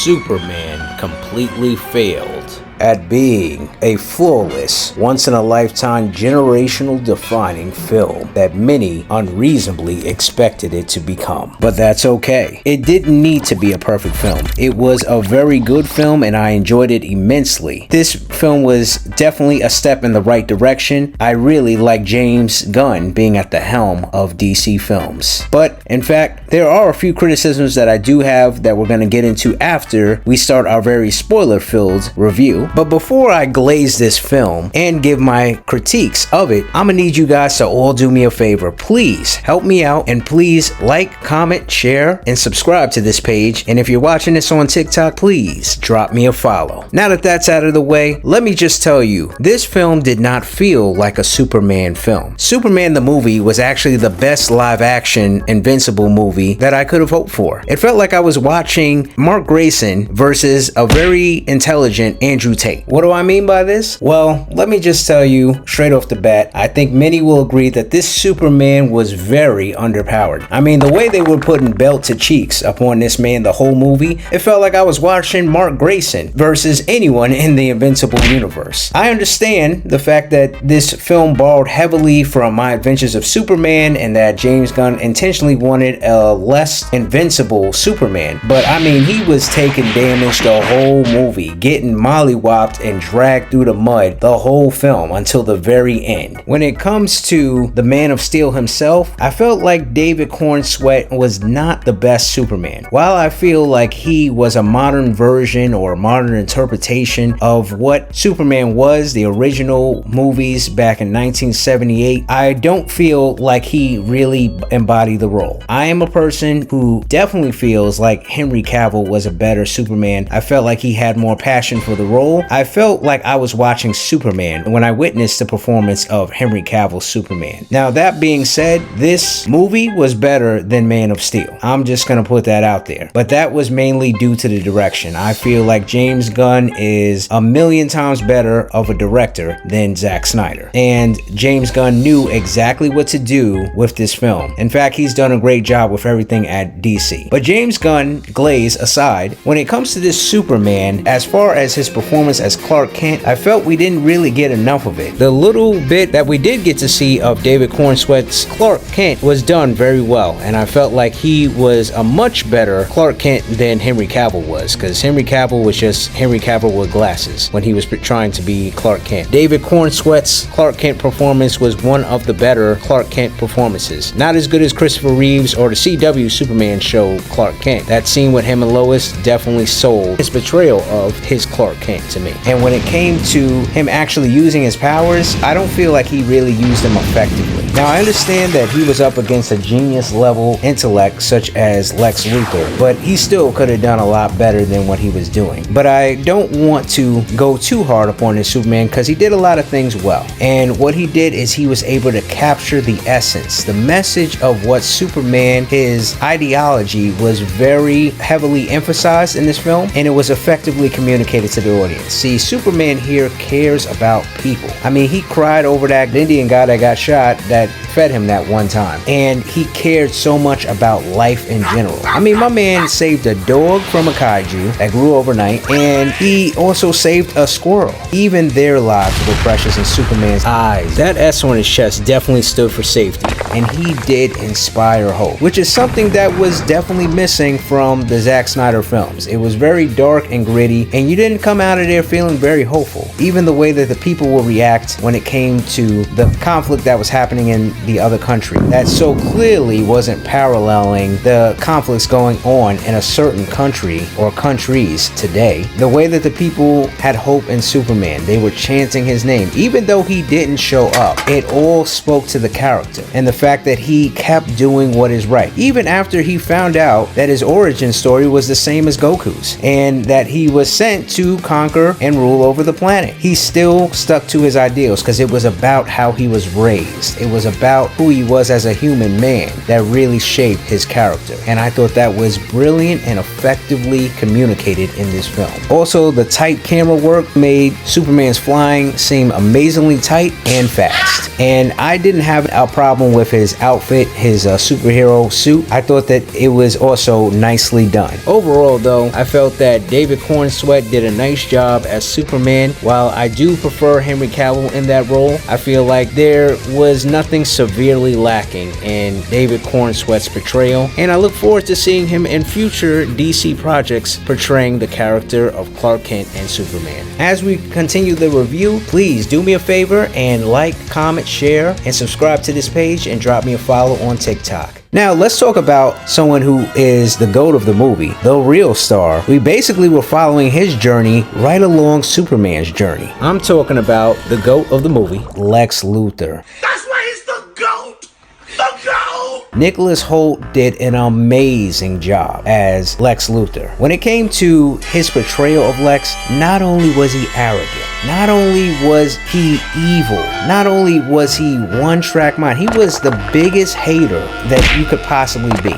Superman completely failed at being a flawless, once-in-a-lifetime, generational defining film that many unreasonably expected it to become. But that's okay. It didn't need to be a perfect film. It was a very good film and I enjoyed it immensely. This film was definitely a step in the right direction. I really like James Gunn being at the helm of DC Films. But in fact, there are a few criticisms that I do have that we're going to get into after we start our very spoiler-filled review. But before I glaze this film and give my critiques of it, I'm gonna need you guys to all do me a favor. Please help me out and please like, comment, share, and subscribe to this page. And if you're watching this on TikTok, please drop me a follow. Now that that's out of the way, let me just tell you, this film did not feel like a Superman film. Superman the movie was actually the best live-action Invincible movie that I could have hoped for. It felt like I was watching Mark Grayson versus a very intelligent Andrew Tate. What do I mean by this? Well, let me just tell you straight off the bat, I think many will agree that this Superman was very underpowered. I mean, the way they were putting belt to cheeks upon this man the whole movie, it felt like I was watching Mark Grayson versus anyone in the Invincible universe. I understand the fact that this film borrowed heavily from My Adventures of Superman and that James Gunn intentionally wanted a less invincible Superman, but I mean, he was taking damage the whole movie, getting mollywopped and dragged through the mud the whole film until the very end. When it comes to the Man of Steel himself, I felt like David Cornsweet was not the best Superman. While I feel like he was a modern version or a modern interpretation of what Superman was, the original movies back in 1978, I don't feel like he really embodied the role. I am a person who definitely feels like Henry Cavill was a better Superman. I felt like he had more passion for the role. I felt like I was watching Superman when I witnessed the performance of Henry Cavill's Superman. Now, that being said, this movie was better than Man of Steel. I'm just gonna put that out there. But that was mainly due to the direction. I feel like James Gunn is a million times better of a director than Zack Snyder. And James Gunn knew exactly what to do with this film. In fact, he's done a great job with everything at DC. But James Gunn, glaze aside, when it comes to this Superman, as far as his performance as Clark Kent, I felt we didn't really get enough of it. The little bit that we did get to see of David Cornsweet's Clark Kent was done very well, and I felt like he was a much better Clark Kent than Henry Cavill was, because Henry Cavill was just Henry Cavill with glasses when he was trying to be Clark Kent. David Cornsweet's Clark Kent performance was one of the better Clark Kent performances. Not as good as Christopher Reeves or the CW Superman show Clark Kent. That scene with him and Lois definitely sold his portrayal of his Clark Kent to me. And when it came to him actually using his powers, I don't feel like he really used them effectively. Now, I understand that he was up against a genius level intellect such as Lex Luthor, but he still could have done a lot better than what he was doing. But I don't want to go too hard upon this Superman because he did a lot of things well. And what he did is he was able to capture the essence, the message of what Superman, his ideology, was very heavily emphasized in this film, and it was effectively communicated to the audience. See, Superman here cares about people. I mean, he cried over that Indian guy that got shot that fed him that one time, and he cared so much about life in general. I mean, my man saved a dog from a kaiju that grew overnight, and he also saved a squirrel. Even their lives were precious in Superman's eyes. That S on his chest definitely stood for safety, and he did inspire hope, which is something that was definitely missing from the Zack Snyder films. It was very dark and gritty, and you didn't come out of there feeling very hopeful. Even the way that the people will react when it came to the conflict that was happening in the other country, that so clearly wasn't paralleling the conflicts going on in a certain country or countries today. The way that the people had hope in Superman, they were chanting his name, even though he didn't show up. It all spoke to the character and the fact that he kept doing what is right, even after he found out that his origin story was the same as Goku's, and that he was sent to conquer and rule over the planet. He still stuck to his ideals because it was about how he was raised. It was about about who he was as a human man that really shaped his character. And I thought that was brilliant and effectively communicated in this film. Also, the tight camera work made Superman's flying seem amazingly tight and fast. And I didn't have a problem with his outfit, his superhero suit. I thought that it was also nicely done. Overall though, I felt that David Corenswet did a nice job as Superman. While I do prefer Henry Cavill in that role, I feel like there was nothing severely lacking in David Corenswet's portrayal, and I look forward to seeing him in future DC projects portraying the character of Clark Kent and Superman. As we continue the review, please do me a favor and like, comment, share, and subscribe to this page, and drop me a follow on TikTok. Now, let's talk about someone who is the GOAT of the movie, the real star. We basically were following his journey right along Superman's journey. I'm talking about the GOAT of the movie, Lex Luthor. That's why he's the GOAT! The GOAT! Nicholas Hoult did an amazing job as Lex Luthor. When it came to his portrayal of Lex, not only was he arrogant, not only was he evil, not only was he one-track mind, he was the biggest hater that you could possibly be.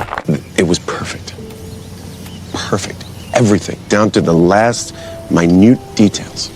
It was perfect. Perfect. Everything, down to the last minute details.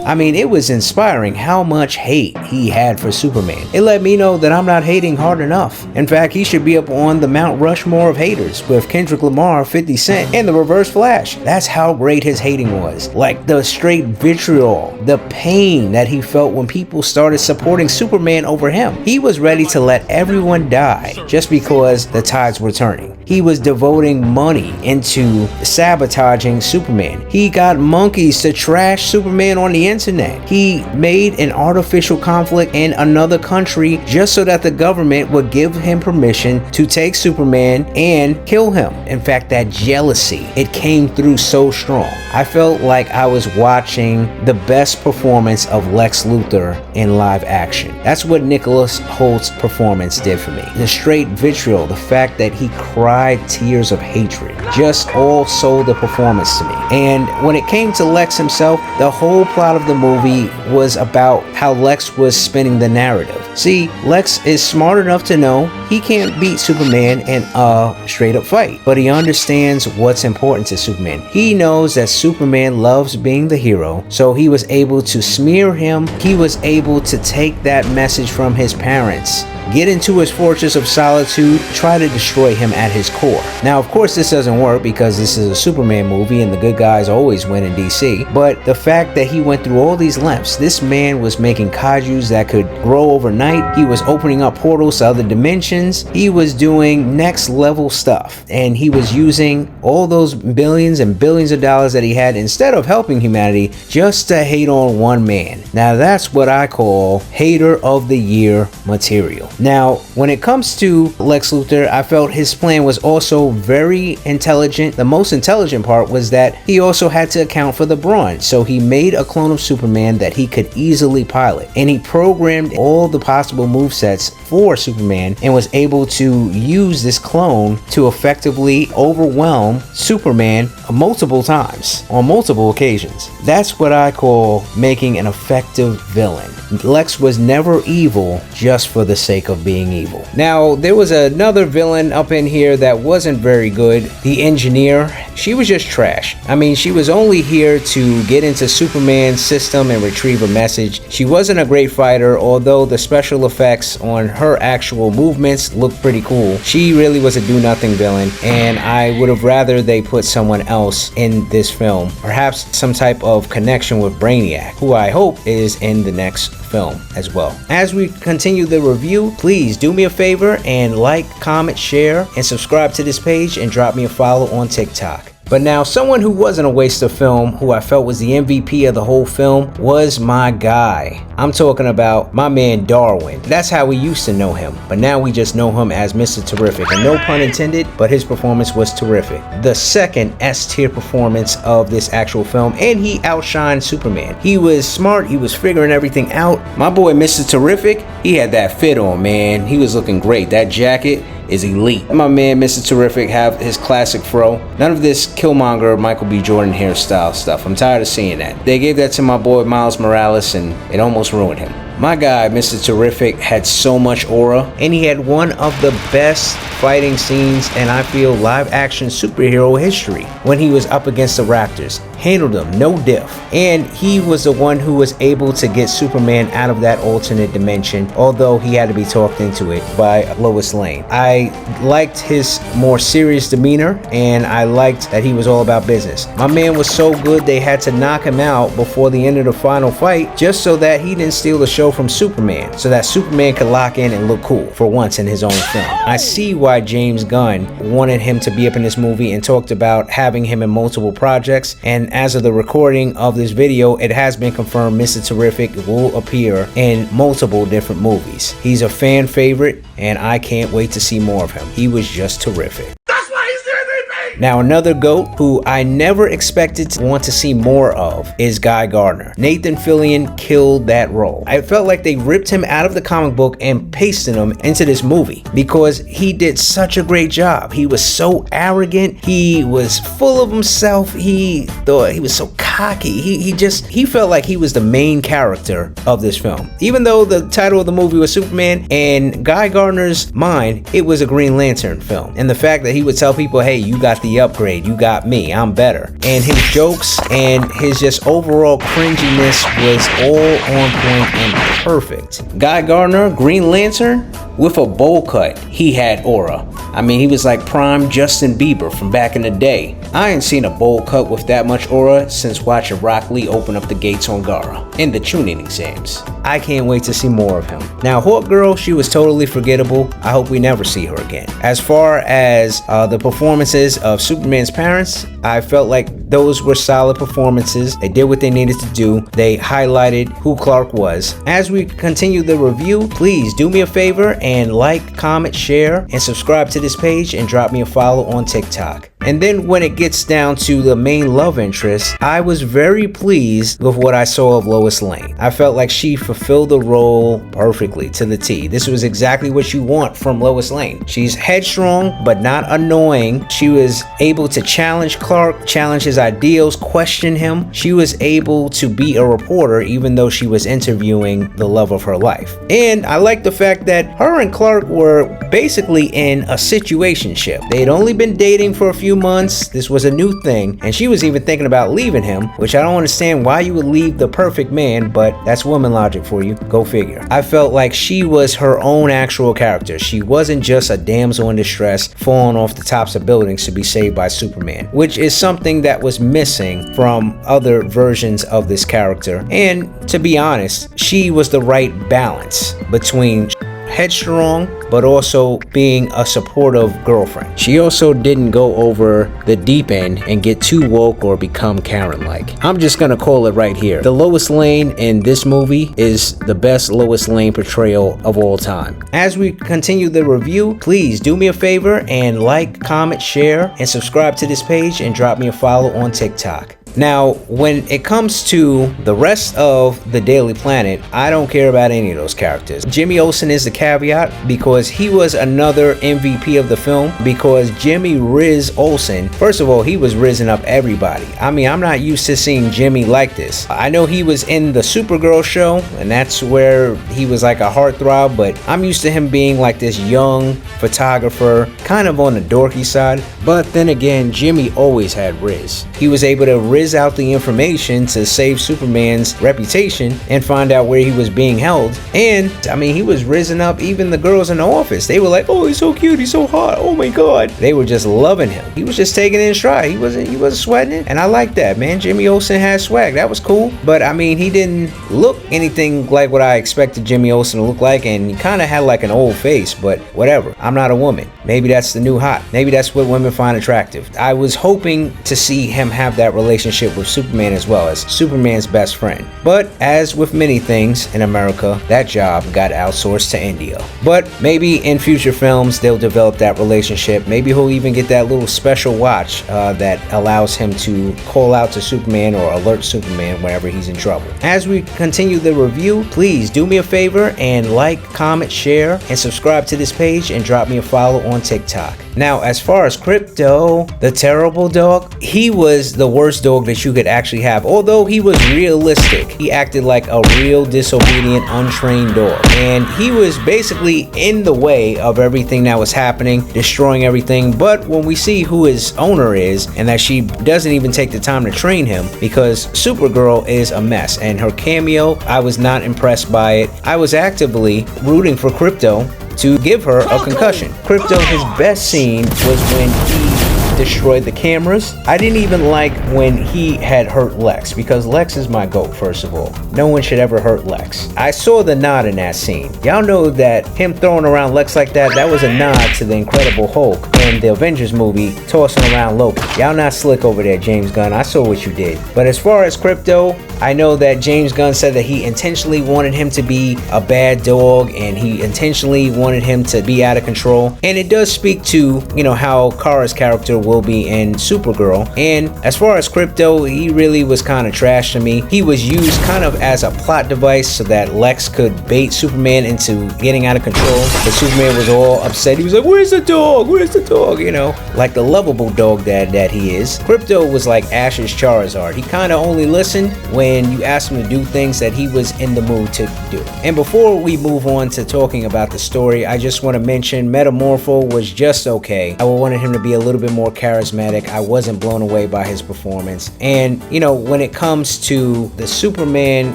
I mean, it was inspiring how much hate he had for Superman. It let me know that I'm not hating hard enough. In fact, he should be up on the Mount Rushmore of haters with Kendrick Lamar, 50 Cent, and the Reverse Flash. That's how great his hating was. Like the straight vitriol, the pain that he felt when people started supporting Superman over him. He was ready to let everyone die just because the tides were turning. He was devoting money into sabotaging Superman. He got monkeys to trash Superman on the internet. He made an artificial conflict in another country just so that the government would give him permission to take Superman and kill him. In fact, that jealousy, it came through so strong. I felt like I was watching the best performance of Lex Luthor in live action. That's what Nicholas Hoult's performance did for me. The straight vitriol, the fact that he cried tears of hatred, just all sold the performance to me. And when it came to Lex himself, the whole plot of the movie was about how Lex was spinning the narrative. See, Lex is smart enough to know he can't beat Superman in a straight up fight, but he understands what's important to Superman. He knows that Superman loves being the hero, so he was able to smear him. He was able to take that message from his parents, get into his fortress of solitude, try to destroy him at his core. Now, of course, this doesn't work because this is a Superman movie and the good guys always win in DC, but the fact that he went through all these lengths, this man was making kaijus that could grow overnight. He was opening up portals to other dimensions. He was doing next level stuff, and he was using all those billions and billions of dollars that he had instead of helping humanity just to hate on one man. Now, that's what I call hater of the year material. Now, when it comes to Lex Luthor, I felt his plan was also very intelligent. The most intelligent part was that he also had to account for the brawn. So he made a clone of Superman that he could easily pilot, and he programmed all the possible movesets for Superman and was able to use this clone to effectively overwhelm Superman multiple times on multiple occasions. That's what I call making an effective villain. Lex was never evil just for the sake of being evil. Now, there was another villain up in here that wasn't very good. The Engineer. She was just trash. I mean, she was only here to get into Superman's system and retrieve a message. She wasn't a great fighter, although the special effects on her actual movements looked pretty cool. She really was a do-nothing villain, and I would have rather they put someone else in this film. Perhaps some type of connection with Brainiac, who I hope is in the next film as well. As we continue the review, please do me a favor and like, comment, share, and subscribe to this page, and drop me a follow on TikTok. But now, someone who wasn't a waste of film, who I felt was the MVP of the whole film, was my guy. I'm talking about my man Darwin. That's how we used to know him, but now we just know him as Mr. Terrific, and no pun intended, but his performance was terrific. The second S-tier performance of this actual film, and he outshined Superman. He was smart, he was figuring everything out. My boy Mr. Terrific, he had that fit on, man. He was looking great. That jacket is elite. My man Mr. Terrific have his classic fro. None of this Killmonger Michael B. Jordan hairstyle stuff. I'm tired of seeing that. They gave that to my boy Miles Morales, and it almost ruined him. My guy, Mr. Terrific, had so much aura, and he had one of the best fighting scenes in, I feel, live action superhero history when he was up against the Raptors. Handled them, no diff. And he was the one who was able to get Superman out of that alternate dimension, although he had to be talked into it by Lois Lane. I liked his more serious demeanor, and I liked that he was all about business. My man was so good they had to knock him out before the end of the final fight just so that he didn't steal the show from Superman, so that Superman could lock in and look cool for once in his own film. I see why James Gunn wanted him to be up in this movie and talked about having him in multiple projects, and as of the recording of this video, it has been confirmed Mr. Terrific will appear in multiple different movies. He's a fan favorite, and I can't wait to see more of him. He was just terrific. That's why he's the MVP! Now, another GOAT who I never expected to want to see more of is Guy Gardner. Nathan Fillion killed that role. I felt like they ripped him out of the comic book and pasted him into this movie because he did such a great job. He was so arrogant. He was full of himself. He thought he was so cocky. He felt like he was the main character of this film. Even though the title of the movie was Superman, in Guy Gardner's mind, it was a Green Lantern film. And the fact that he would tell people, hey, you got the upgrade, you got me, I'm better. And his jokes and his just overall cringiness was all on point and perfect. Guy Gardner, Green Lantern, with a bowl cut, he had aura. I mean, he was like prime Justin Bieber from back in the day. I ain't seen a bowl cut with that much aura since watching Rock Lee open up the gates on Gara in the tuning exams. I can't wait to see more of him. Now, Hawk Girl, she was totally forgettable. I hope we never see her again. As far as the performances of Superman's parents, I felt like those were solid performances. They did what they needed to do. They highlighted who Clark was. As we continue the review, please do me a favor and like, comment, share, and subscribe to this page and drop me a follow on TikTok. And then when it gets down to the main love interest, I was very pleased with what I saw of Lois Lane. I felt like she fulfilled the role perfectly to the T. This was exactly what you want from Lois Lane. She's headstrong, but not annoying. She was able to challenge Clark, challenge his ideals, question him. She was able to be a reporter even though she was interviewing the love of her life. And I like the fact that her and Clark were basically in a situationship. They'd only been dating for a few months. This was a new thing, and she was even thinking about leaving him, which I don't understand why you would leave the perfect man, but that's woman logic for you. Go figure. I felt like she was her own actual character. She wasn't just a damsel in distress falling off the tops of buildings to be saved by Superman, which is something that was missing from other versions of this character. And to be honest, she was the right balance between headstrong but also being a supportive girlfriend. She also didn't go over the deep end and get too woke or become Karen-like. I'm just gonna call it right here. The Lois Lane in this movie is the best Lois Lane portrayal of all time. As we continue the review, please do me a favor and like, comment, share, and subscribe to this page and drop me a follow on TikTok. Now, when it comes to the rest of the Daily Planet, I don't care about any of those characters. Jimmy Olsen is the caveat because he was another MVP of the film, because Jimmy Riz Olsen, first of all, he was rizzing up everybody. I mean, I'm not used to seeing Jimmy like this. I know he was in the Supergirl show, and that's where he was like a heartthrob, but I'm used to him being like this young photographer, kind of on the dorky side. But then again, Jimmy always had Riz. He was able to riz out the information to save Superman's reputation and find out where he was being held. And I mean, he was rizzing up even the girls in the office. They were like, oh, he's so cute, he's so hot, oh my god. They were just loving him. He was just taking it in stride. He wasn't sweating it, and I like that, man. Jimmy Olsen had swag. That was cool. But I mean, he didn't look anything like what I expected Jimmy Olsen to look like, and he kind of had like an old face. But whatever, I'm not a woman. Maybe that's the new hot. Maybe that's what women find attractive. I was hoping to see him have that relationship with Superman as well, as Superman's best friend. But as with many things in America, that job got outsourced to India. But maybe in future films they'll develop that relationship. Maybe he'll even get that little special watch that allows him to call out to Superman or alert Superman whenever he's in trouble. As we continue the review, please do me a favor and like, comment, share, and subscribe to this page and drop me a follow on TikTok. Now, as far as Krypto, the terrible dog, he was the worst dog dog that you could actually have. Although he was realistic, he acted like a real disobedient, untrained dog. And he was basically in the way of everything that was happening, destroying everything. But when we see who his owner is, and that she doesn't even take the time to train him, because Supergirl is a mess. And her cameo, I was not impressed by it. I was actively rooting for Krypto to give her a concussion. Krypto, his best scene was when he destroyed the cameras. I didn't even like when he had hurt Lex, because Lex is my GOAT, first of all. No one should ever hurt Lex. I saw the nod in that scene. Y'all know that him throwing around Lex like that was a nod to the Incredible Hulk in the Avengers movie, tossing around Loki. Y'all not slick over there, James Gunn. I saw what you did. But as far as Krypto, I know that James Gunn said that he intentionally wanted him to be a bad dog, and he intentionally wanted him to be out of control. And it does speak to, you know, how Kara's character will be in Supergirl. And as far as Krypto, he really was kind of trash to me. He was used kind of as a plot device so that Lex could bait Superman into getting out of control. But Superman was all upset. He was like, "Where's the dog? Where's the dog?" You know, like the lovable dog that he is. Krypto was like Ash's Charizard. He kind of only listened when you asked him to do things that he was in the mood to do. And before we move on to talking about the story, I just want to mention Metamorpho was just okay. I wanted him to be a little bit more charismatic. I wasn't blown away by his performance. And, you know, when it comes to the Superman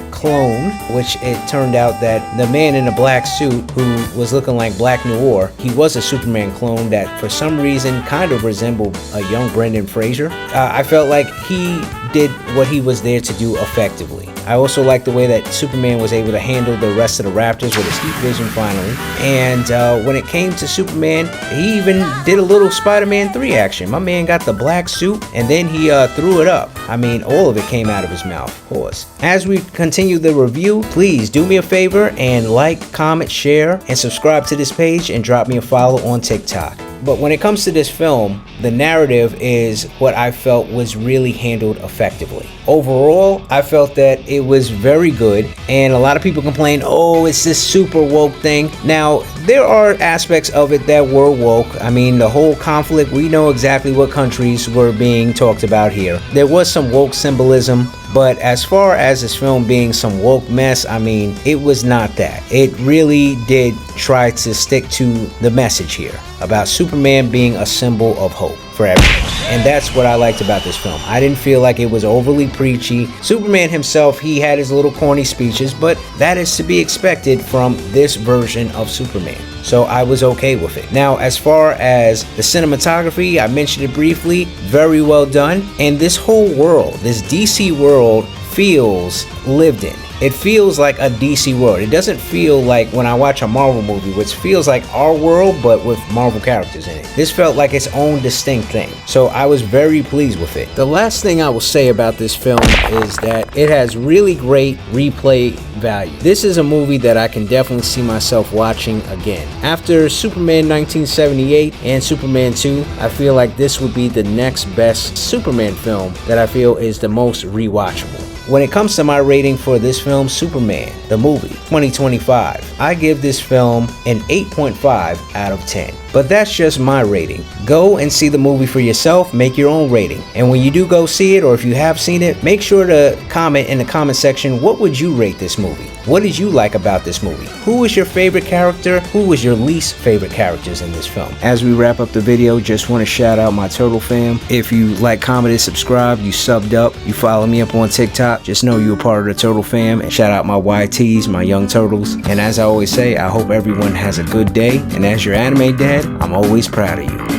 clone, which it turned out that the man in the black suit who was looking like Black Noir, he was a Superman clone that for some reason kind of resembled a young Brendan Fraser. I felt like he did what he was there to do effectively. I also like the way that Superman was able to handle the rest of the Raptors with his heat vision finally. And when it came to Superman, he even did a little Spider-Man 3 action. My man got the black suit and then he threw it up. I mean, all of it came out of his mouth, of course. As we continue the review, please do me a favor and like, comment, share, and subscribe to this page, and drop me a follow on TikTok. But when it comes to this film, the narrative is what I felt was really handled effectively. Overall, I felt that it was very good, and a lot of people complain, oh, it's this super woke thing. Now, there are aspects of it that were woke. I mean, the whole conflict, we know exactly what countries were being talked about here. There was some woke symbolism, but as far as this film being some woke mess, I mean, it was not that. It really did try to stick to the message here about Superman being a symbol of hope for everyone. And that's what I liked about this film. I didn't feel like it was overly preachy. Superman himself, he had his little corny speeches, but that is to be expected from this version of Superman. So I was okay with it. Now, as far as the cinematography, I mentioned it briefly, very well done. And this whole world, this DC world, feels lived in. It feels like a DC world. It doesn't feel like when I watch a Marvel movie, which feels like our world, but with Marvel characters in it. This felt like its own distinct thing. So I was very pleased with it. The last thing I will say about this film is that it has really great replay value. This is a movie that I can definitely see myself watching again. After Superman 1978 and Superman 2, I feel like this would be the next best Superman film that I feel is the most rewatchable. When it comes to my rating for this film, Superman, the movie, 2025, I give this film an 8.5 out of 10. But that's just my rating. Go and see the movie for yourself, make your own rating. And when you do go see it, or if you have seen it, make sure to comment in the comment section, what would you rate this movie? What did you like about this movie? Who was your favorite character? Who was your least favorite characters in this film? As we wrap up the video, just want to shout out my Turtle fam. If you like, commented, subscribed, you subbed up, you follow me up on TikTok, just know you're a part of the Turtle fam. And shout out my YTs, my young turtles. And as I always say, I hope everyone has a good day. And as your anime dad, I'm always proud of you.